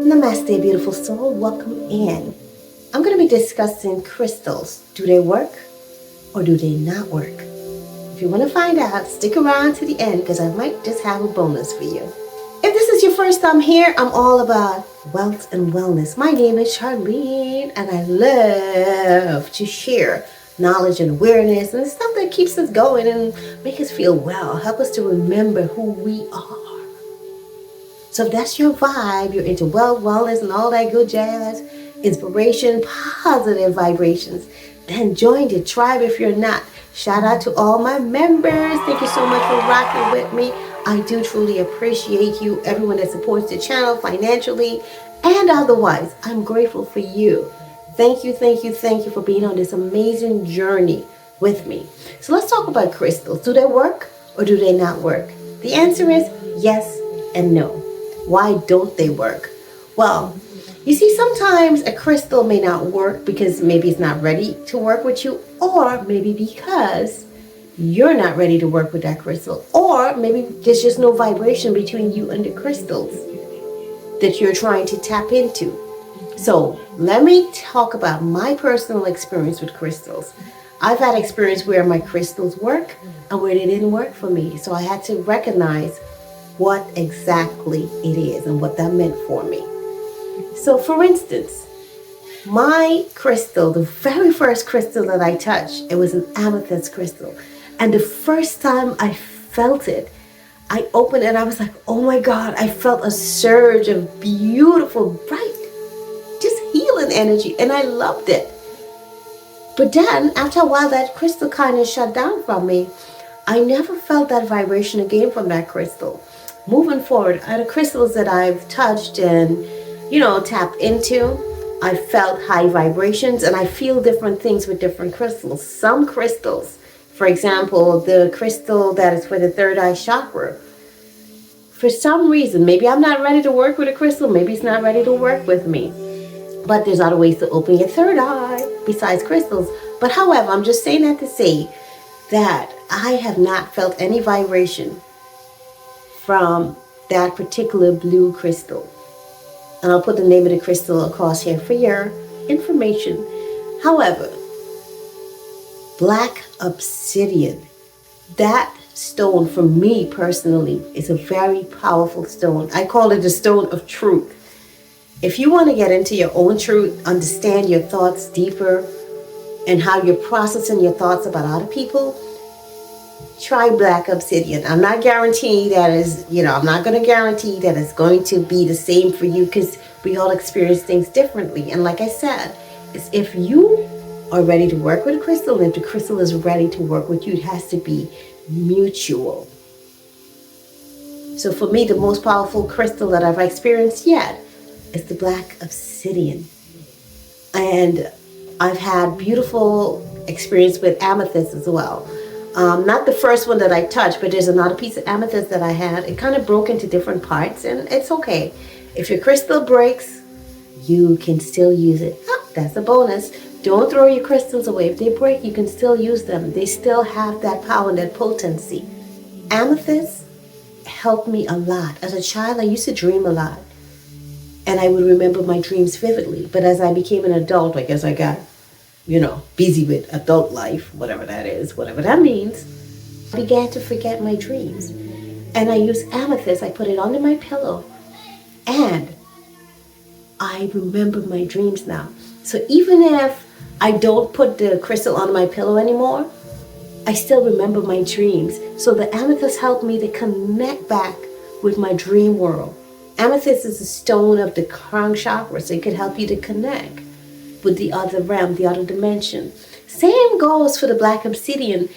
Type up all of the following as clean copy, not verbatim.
Namaste, beautiful soul. Welcome in. I'm going to be discussing crystals. Do they work or do they not work? If you want to find out, stick around to the end because I might just have a bonus for you. If this is your first time here, I'm all about wealth and wellness. My name is Charlene and I love to share knowledge and awareness and stuff that keeps us going and make us feel well, help us to remember who we are. So if that's your vibe, you're into wealth, wellness, and all that good jazz, inspiration, positive vibrations, then join the tribe if you're not. Shout out to all my members. Thank you so much for rocking with me. I do truly appreciate you, everyone that supports the channel financially and otherwise. I'm grateful for you. Thank you for being on this amazing journey with me. So let's talk about crystals. Do they work or do they not work? The answer is yes and no. Why don't they work? Well, you see, sometimes a crystal may not work because maybe it's not ready to work with you, or maybe because you're not ready to work with that crystal, or maybe there's just no vibration between you and the crystals that you're trying to tap into. So let me talk about my personal experience with crystals. I've had experience where my crystals work and where they didn't work for me. So I had to recognize what exactly it is and what that meant for me. So for instance, my crystal, the very first crystal that I touched, it was an amethyst crystal. And the first time I felt it, I opened it and I was like, oh my God, I felt a surge of beautiful, bright, just healing energy. And I loved it. But then after a while, that crystal kind of shut down from me. I never felt that vibration again from that crystal. Moving forward, the crystals that I've touched and, tapped into, I felt high vibrations and I feel different things with different crystals. Some crystals, for example, the crystal that is for the third eye chakra, for some reason, maybe I'm not ready to work with a crystal, maybe it's not ready to work with me. But there's other ways to open your third eye besides crystals. But however, I'm just saying that to say that I have not felt any vibration from that particular blue crystal. And I'll put the name of the crystal across here for your information. However, black obsidian, that stone for me personally is a very powerful stone. I call it the stone of truth. If you want to get into your own truth, understand your thoughts deeper and how you're processing your thoughts about other people, try black obsidian. I'm not guaranteeing that I'm not going to guarantee that it's going to be the same for you because we all experience things differently. And like I said, it's if you are ready to work with a crystal, and if the crystal is ready to work with you, it has to be mutual. So for me, the most powerful crystal that I've experienced yet is the black obsidian. And I've had beautiful experience with amethyst as well. Not the first one that I touched, but there's another piece of amethyst that I had. It kind of broke into different parts, and it's okay. If your crystal breaks, you can still use it. That's a bonus. Don't throw your crystals away. If they break, you can still use them. They still have that power and that potency. Amethyst helped me a lot. As a child, I used to dream a lot, and I would remember my dreams vividly. But as I became an adult, I guess I got busy with adult life, whatever that is, whatever that means, I began to forget my dreams. And I used amethyst, I put it under my pillow, and I remember my dreams now. So even if I don't put the crystal on my pillow anymore, I still remember my dreams. So the amethyst helped me to connect back with my dream world. Amethyst is a stone of the crown chakra, so it could help you to connect with the other realm, the other dimension. Same goes for the black obsidian.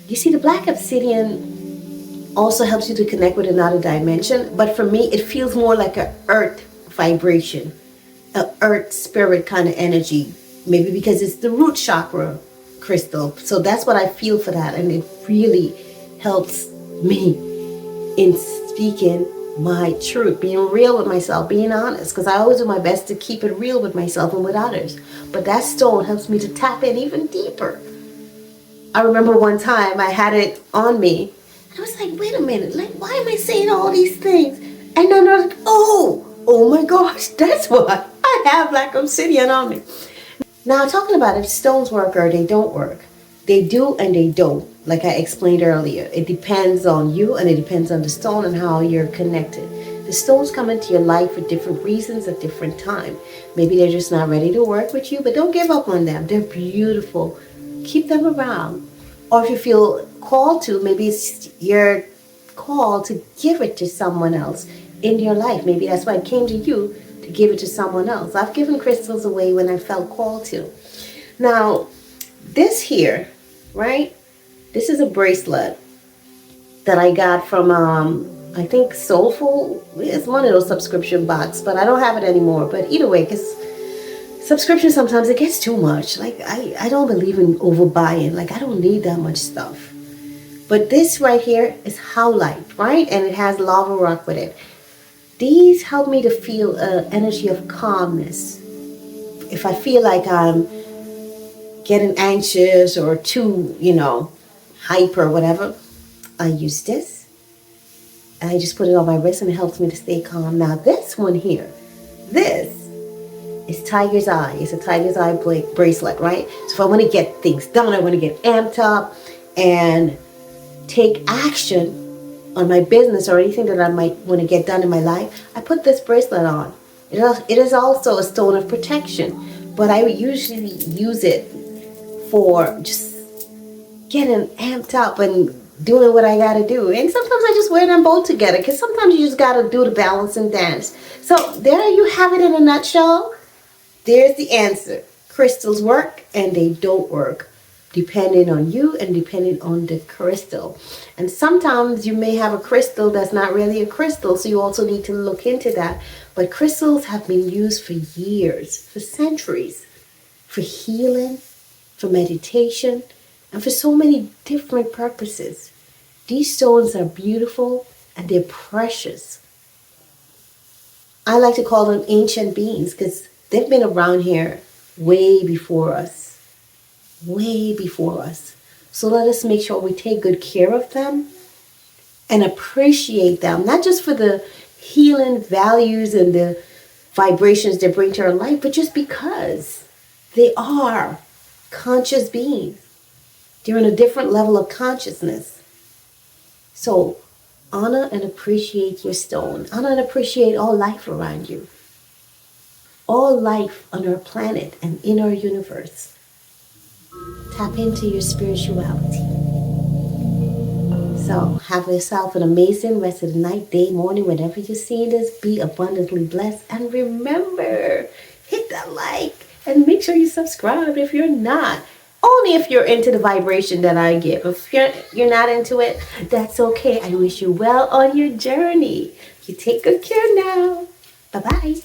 You see, the black obsidian also helps you to connect with another dimension, but for me, it feels more like an earth vibration, an earth spirit kind of energy, maybe because it's the root chakra crystal. So that's what I feel for that, and it really helps me in speaking my truth, being real with myself, being honest, because I always do my best to keep it real with myself and with others. But that stone helps me to tap in even deeper. I remember one time I had it on me. I was like, wait a minute, why am I saying all these things? And then I was like, oh, Oh my gosh, that's what I have, black obsidian on me. Now, talking about if stones work or they don't work, they do and they don't. Like I explained earlier, it depends on you and it depends on the stone and how you're connected. The stones come into your life for different reasons at different time. Maybe they're just not ready to work with you, but don't give up on them. They're beautiful. Keep them around. Or if you feel called to, maybe it's your call to give it to someone else in your life. Maybe that's why it came to you, to give it to someone else. I've given crystals away when I felt called to. Now, this here, right? This is a bracelet that I got from, I think Soulful. It's one of those subscription bots, but I don't have it anymore. But either way, because subscription sometimes it gets too much. Like, I don't believe in overbuying. Like, I don't need that much stuff. But this right here is howlite, right? And it has lava rock with it. These help me to feel an energy of calmness. If I feel like I'm getting anxious or too, hyper or whatever, I use this. And I just put it on my wrist and it helps me to stay calm. Now this one here, this is Tiger's Eye. It's a Tiger's Eye bracelet, right? So if I want to get things done, I want to get amped up and take action on my business or anything that I might want to get done in my life, I put this bracelet on. It is also a stone of protection, but I usually use it for just getting amped up and doing what I got to do. And sometimes I just wear them both together because sometimes you just got to do the balance and dance. So there you have it in a nutshell. There's the answer. Crystals work and they don't work, depending on you and depending on the crystal. And sometimes you may have a crystal that's not really a crystal, so you also need to look into that. But crystals have been used for years, for centuries, for healing, for meditation, and for so many different purposes. These stones are beautiful and they're precious. I like to call them ancient beings because they've been around here way before us. Way before us. So let us make sure we take good care of them and appreciate them, not just for the healing values and the vibrations they bring to our life, but just because they are conscious beings. They're in a different level of consciousness. So honor and appreciate your stone. Honor and appreciate all life around you. All life on our planet and in our universe. Tap into your spirituality. So have yourself an amazing rest of the night, day, morning, whenever you're seeing this. Be abundantly blessed. And remember, hit that like and make sure you subscribe if you're not. Only if you're into the vibration that I give. If you're not into it, that's okay. I wish you well on your journey. You take good care now. Bye-bye.